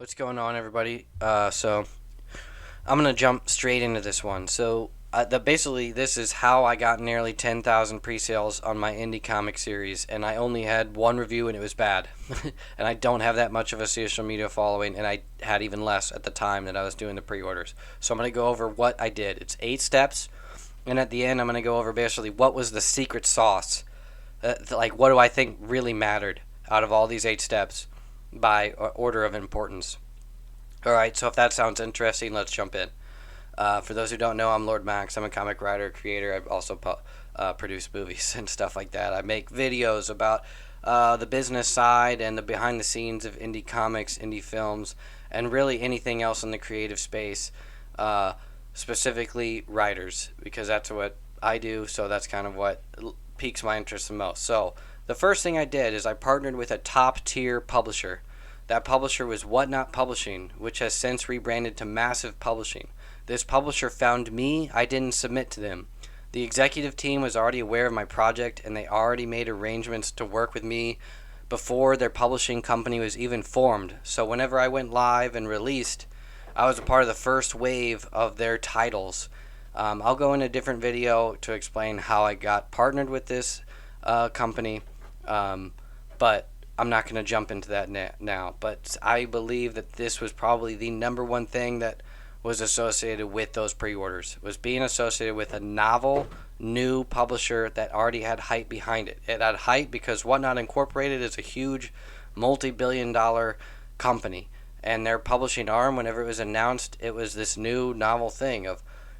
What's going on, everybody? So I'm gonna jump straight into this one. Basically this is how I got nearly 10,000 pre-sales on my indie comic series, and I only had one review, and it was bad. And I don't have that much of a social media following, and I had even less at the time that I was doing the pre-orders. So I'm gonna go over what I did. It's 8 steps, and at the end I'm gonna go over basically what was the secret sauce. Like, what do I think really mattered out of all these 8 steps by order of importance. All right, so if that sounds interesting, let's jump in. For those who don't know, I'm Lord Max. I'm a comic writer, creator. I also produce movies and stuff like that. I make videos about the business side and the behind the scenes of indie comics, indie films, and really anything else in the creative space, specifically writers, because that's what I do, so that's kind of what piques my interest the most. So, the first thing I did is I partnered with a top tier publisher. That publisher was Whatnot Publishing, which has since rebranded to Massive Publishing. This publisher found me, I didn't submit to them. The executive team was already aware of my project, and they already made arrangements to work with me before their publishing company was even formed. So whenever I went live and released, I was a part of the first wave of their titles. I'll go in a different video to explain how I got partnered with this company, but I'm not going to jump into that now. But I believe that this was probably the number one thing that was associated with those pre-orders, was being associated with a novel, new publisher that already had hype behind it. It had hype because Whatnot Incorporated is a huge multi-billion-dollar company, and their publishing arm, whenever it was announced, it was this new novel thing.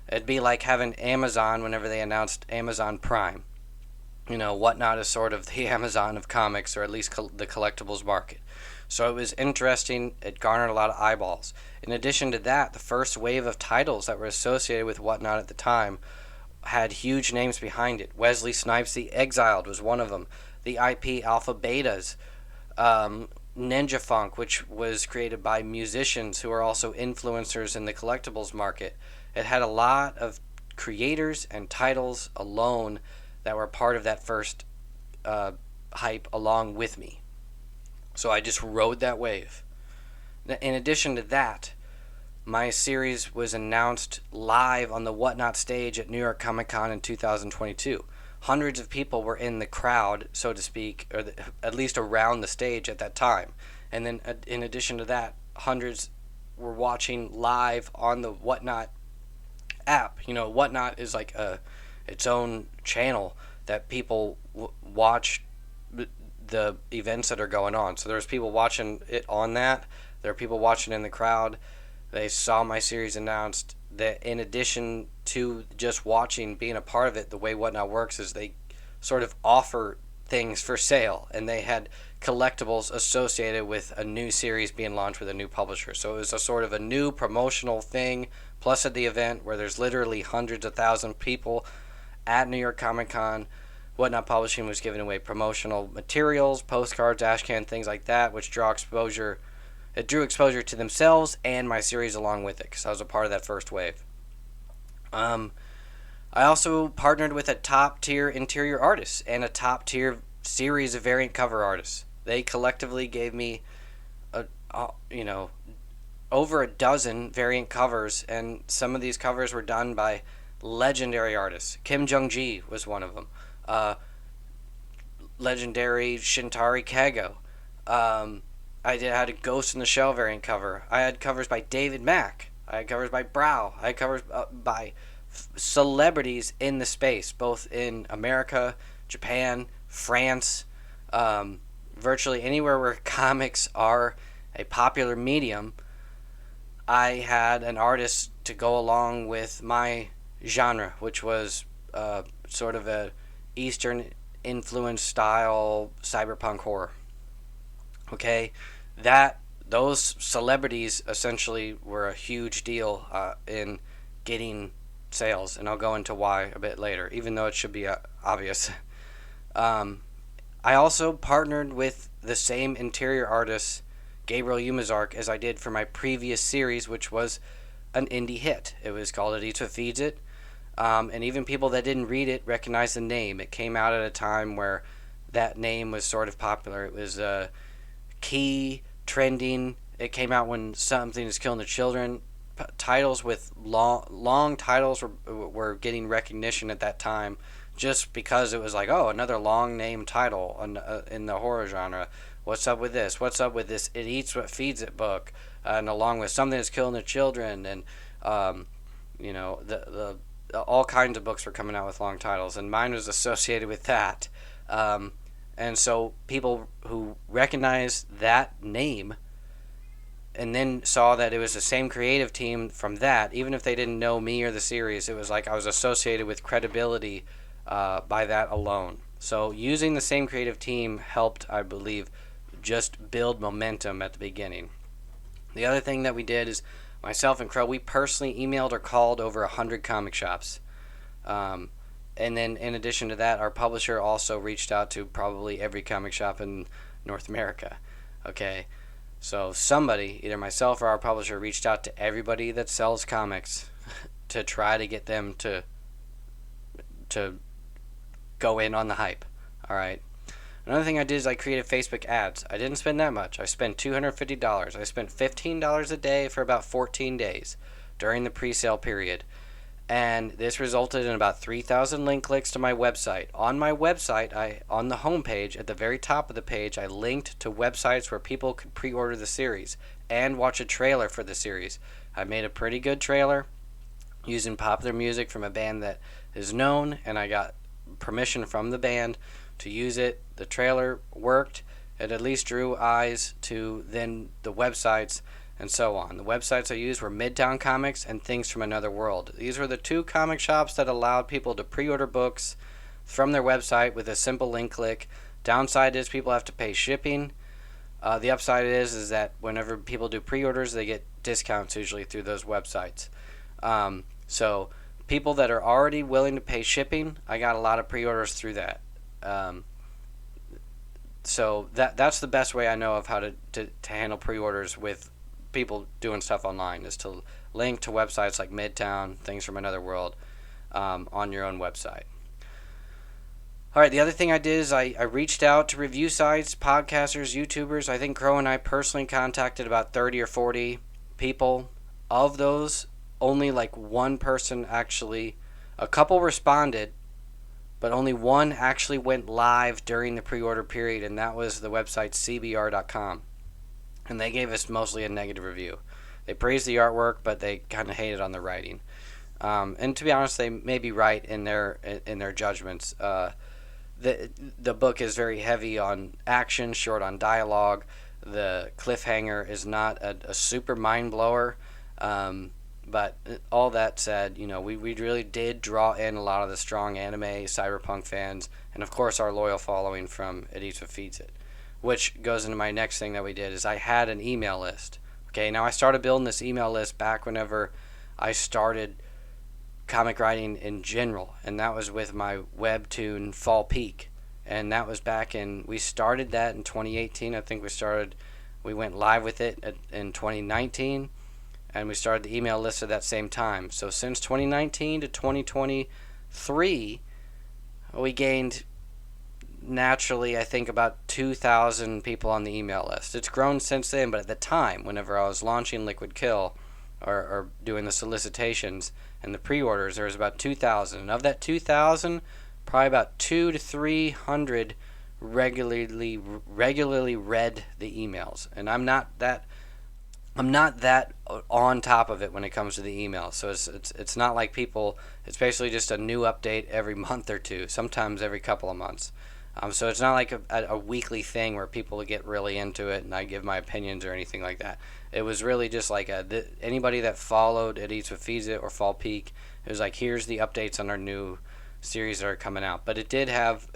It'd be like having Amazon whenever they announced Amazon Prime. Whatnot is sort of the Amazon of comics, or at least the collectibles market. So it was interesting. It garnered a lot of eyeballs. In addition to that, the first wave of titles that were associated with Whatnot at the time had huge names behind it. Wesley Snipes' The Exiled was one of them. The IP Alpha Betas, Ninja Funk, which was created by musicians who are also influencers in the collectibles market. It had a lot of creators and titles alone that were part of that first hype along with me. So I just rode that wave. In addition to that, my series was announced live on the Whatnot stage at New York Comic Con in 2022. Hundreds of people were in the crowd, so to speak, or at least around the stage at that time. And then in addition to that, hundreds were watching live on the Whatnot app. Whatnot is like its own channel that people watch the events that are going on. So there's people watching it on that. There are people watching in the crowd. They saw my series announced. That in addition to just watching, being a part of it, the way Whatnot works is they sort of offer things for sale, and they had collectibles associated with a new series being launched with a new publisher. So it was a sort of a new promotional thing, plus at the event where there's literally hundreds of thousands of people at New York Comic Con. Whatnot Publishing was giving away promotional materials, postcards, ashcan, things like that, which draw exposure. It drew exposure to themselves and my series along with it, because I was a part of that first wave. I also partnered with a top-tier interior artist and a top-tier series of variant cover artists. They collectively gave me, over a dozen variant covers, and some of these covers were done by legendary artists. Kim Jung-ji was one of them. Legendary Shintari Kago. I had a Ghost in the Shell variant cover. I had covers by David Mack. I had covers by Brow. I had covers by celebrities in the space, both in America, Japan, France, virtually anywhere where comics are a popular medium. I had an artist to go along with my genre, which was sort of a Eastern influence style cyberpunk horror. Okay, those celebrities essentially were a huge deal in getting sales, and I'll go into why a bit later, even though it should be obvious. I also partnered with the same interior artist, Gabriel Umazark, as I did for my previous series, which was an indie hit. It was called It Eats What Feeds It. And even people that didn't read it recognized the name. It came out at a time where that name was sort of popular. It was a key trending it came out when Something is Killing the Children. Titles with long titles were getting recognition at that time, just because it was like, oh, another long name title in the horror genre. What's up with this? What's up with this? It Eats What Feeds It book, and along with Something That's Killing the Children, and the all kinds of books were coming out with long titles, and mine was associated with that. And so people who recognized that name and then saw that it was the same creative team from that, even if they didn't know me or the series, it was like I was associated with credibility by that alone. So using the same creative team helped, I believe, just build momentum at the beginning. The other thing that we did is myself and Crow, we personally emailed or called over 100 comic shops. And then in addition to that, our publisher also reached out to probably every comic shop in North America. Okay. So somebody, either myself or our publisher, reached out to everybody that sells comics to try to get them to go in on the hype. All right. Another thing I did is I created Facebook ads. I didn't spend that much. I spent $250. I spent $15 a day for about 14 days during the pre-sale period. And this resulted in about 3,000 link clicks to my website. On my website, on the homepage, at the very top of the page, I linked to websites where people could pre-order the series and watch a trailer for the series. I made a pretty good trailer using popular music from a band that is known, and I got permission from the band to use it. The trailer worked. It at least drew eyes to then the websites and so on. The websites I used were Midtown Comics and Things from Another World. These were the two comic shops that allowed people to pre-order books from their website with a simple link click. Downside is people have to pay shipping. The upside is that whenever people do pre-orders, they get discounts usually through those websites. So people that are already willing to pay shipping, I got a lot of pre-orders through that. So that's the best way I know of how to handle pre-orders with people doing stuff online, is to link to websites like Midtown, Things from Another World, on your own website. All right, the other thing I did is I reached out to review sites, podcasters, YouTubers. I think Crow and I personally contacted about 30 or 40 people. Of those, only like one person actually, a couple responded, but only one actually went live during the pre-order period, and that was the website cbr.com. And they gave us mostly a negative review. They praised the artwork, but they kind of hated on the writing. And to be honest, they may be right in their judgments. The book is very heavy on action, short on dialogue. The cliffhanger is not a super mind blower. But all that said, we really did draw in a lot of the strong anime, cyberpunk fans, and of course our loyal following from It Eats What Feeds It. Which goes into my next thing that we did, is I had an email list. Okay, now I started building this email list back whenever I started comic writing in general, and that was with my webtoon Fall Peak, and that was we started that in 2018. I think we went live with it in 2019, and we started the email list at that same time. So since 2019 to 2023, we gained naturally, I think, about 2,000 people on the email list. It's grown since then, but at the time, whenever I was launching Liquid Kill or doing the solicitations and the pre-orders, there was about 2,000. And of that 2,000, probably about 200 to 300 regularly read the emails. And I'm not that on top of it when it comes to the email. So it's not like people. It's basically just a new update every month or two, sometimes every couple of months. So it's not like a weekly thing where people get really into it and I give my opinions or anything like that. It was really just like anybody that followed It Eats What Feeds It or Fall Peak, it was like, here's the updates on our new series that are coming out. But it did have,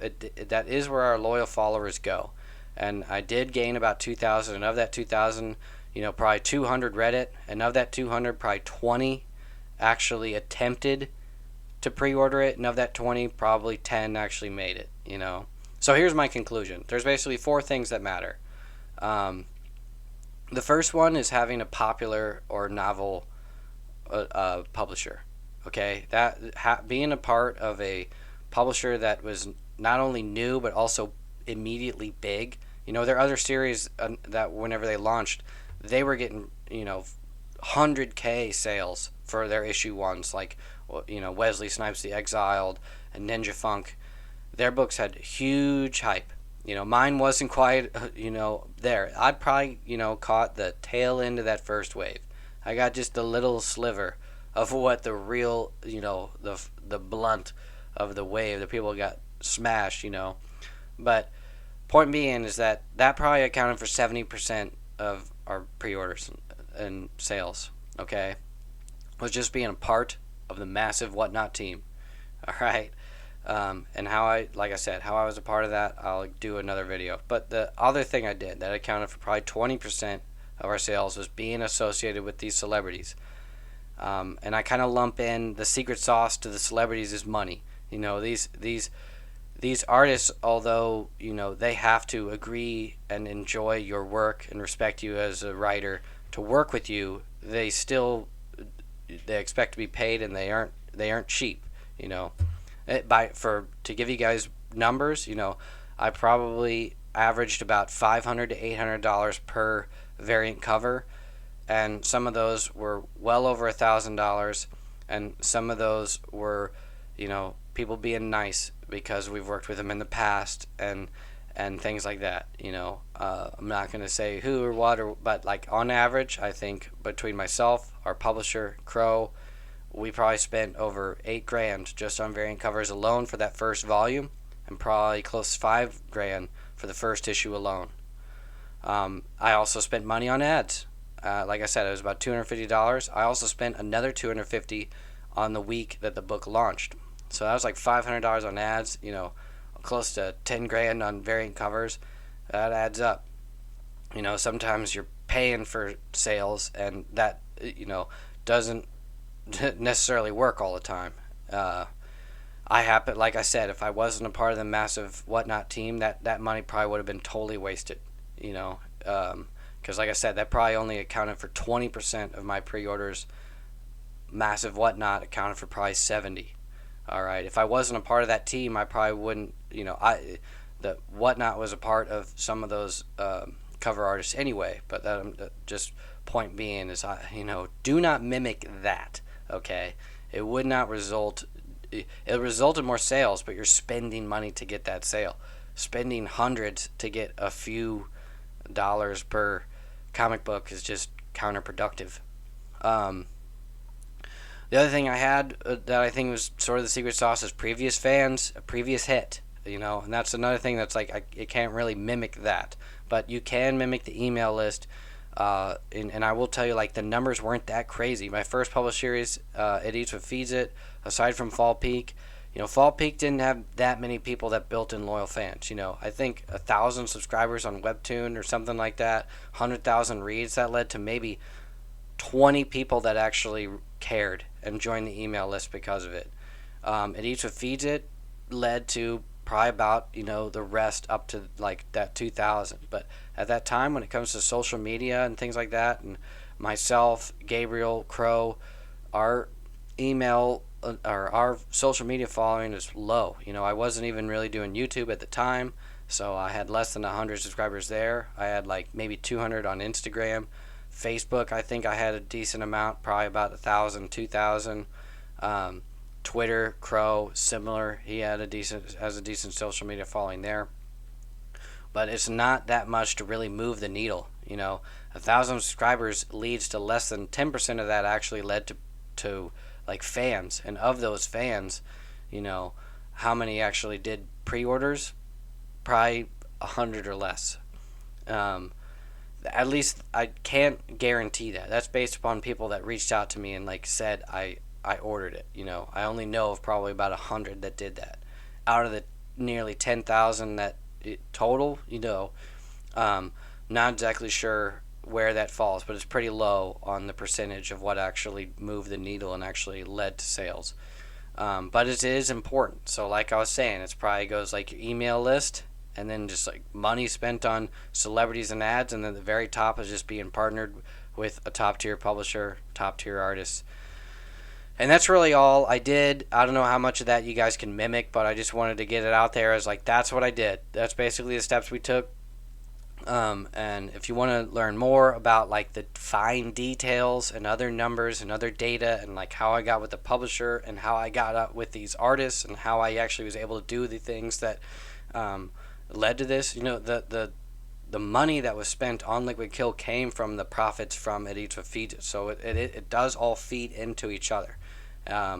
that is where our loyal followers go. And I did gain about 2,000, and of that 2,000, probably 200 read it, and of that 200, probably 20 actually attempted to pre-order it, and of that 20, probably 10 actually made it, So here's my conclusion. There's basically 4 things that matter. The first one is having a popular or novel publisher. Okay, being a part of a publisher that was not only new but also immediately big. There are other series that whenever they launched, they were getting, 100K sales for their issue ones, like, Wesley Snipes the Exiled and Ninja Funk. Their books had huge hype. Mine wasn't quite, there. I probably, caught the tail end of that first wave. I got just a little sliver of what the real, the blunt of the wave. The people got smashed, But point being is that probably accounted for 70% of our pre-orders and sales. Okay, was just being a part of the massive Whatnot team. All right. And like I said, how I was a part of that, I'll do another video. But the other thing I did that accounted for probably 20% of our sales was being associated with these celebrities. And I kind of lump in the secret sauce to the celebrities is money. These artists, although they have to agree and enjoy your work and respect you as a writer to work with you, they expect to be paid, and they aren't cheap. To give you guys numbers, I probably averaged about $500 to $800 per variant cover, and some of those were well over $1,000, and some of those were, people being nice because we've worked with them in the past, and things like that. I'm not going to say who or what, but like on average, I think between myself, our publisher, Crow, we probably spent over $8,000 just on variant covers alone for that first volume, and probably close to $5,000 for the first issue alone. I also spent money on ads. Like I said, it was about $250. I also spent another $250 on the week that the book launched. So that was like $500 on ads. Close to $10,000 on variant covers. That adds up. Sometimes you're paying for sales, and that doesn't necessarily work all the time. Like I said, if I wasn't a part of the massive Whatnot team, that money probably would have been totally wasted. Because like I said, that probably only accounted for 20% of my pre-orders. Massive Whatnot accounted for probably 70. All right, if I wasn't a part of that team, I probably wouldn't. The Whatnot was a part of some of those cover artists anyway. But just point being is, do not mimic that. Okay, it would not result. It resulted more sales, but you're spending money to get that sale. Spending hundreds to get a few dollars per comic book is just counterproductive. The other thing I had that I think was sort of the secret sauce is previous fans, a previous hit. And that's another thing that's like it can't really mimic that, but you can mimic the email list. And I will tell you, like, the numbers weren't that crazy. My first published series, It Eats What Feeds It, aside from Fall Peak, Fall Peak didn't have that many people that built in loyal fans. I think 1,000 subscribers on Webtoon or something like that, 100,000 reads. That led to maybe 20 people that actually cared and joined the email list because of it. It Eats What Feeds It led to probably about the rest up to like that 2,000. But at that time, when it comes to social media and things like that, and myself, Gabriel, Crow, our email or our social media following is low. I wasn't even really doing YouTube at the time, so I had less than 100 subscribers there. I had like maybe 200 on Instagram. Facebook, I think I had a decent amount, probably about 1,000, 2,000. Twitter, Crow, similar. He had a decent social media following there. But it's not that much to really move the needle. 1,000 subscribers leads to less than 10% of that actually led to like fans. And of those fans, how many actually did pre-orders? Probably 100 or less. At least I can't guarantee that. That's based upon people that reached out to me and like said I ordered it. I only know of probably about 100 that did that out of the nearly 10,000 that total. Not exactly sure where that falls, but it's pretty low on the percentage of what actually moved the needle and actually led to sales. But it is important. So like I was saying, it's probably goes like your email list, and then just like money spent on celebrities and ads, and then the very top is just being partnered with a top tier publisher, top tier artist. And that's really all I did. I don't know how much of that you guys can mimic, but I just wanted to get it out there as like that's what I did. That's basically the steps we took. And if you want to learn more about like the fine details and other numbers and other data and like how I got with the publisher and how I got up with these artists and how I actually was able to do the things that led to this, the money that was spent on Liquid Kill came from the profits from It Eats What Feeds It. So it does all feed into each other.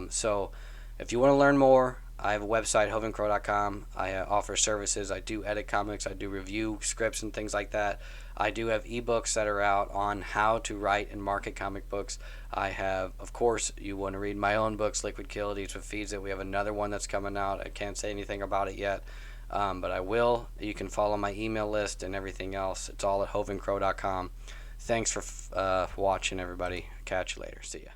So if you want to learn more, I have a website, hovencrow.com. I offer services. I do edit comics. I do review scripts and things like that. I do have ebooks that are out on how to write and market comic books. I have, of course, you want to read my own books, Liquid Kill, It Eats What Feeds It. We have another one that's coming out. I can't say anything about it yet, but I will. You can follow my email list and everything else. It's all at hovencrow.com. Thanks for watching, everybody. Catch you later. See ya.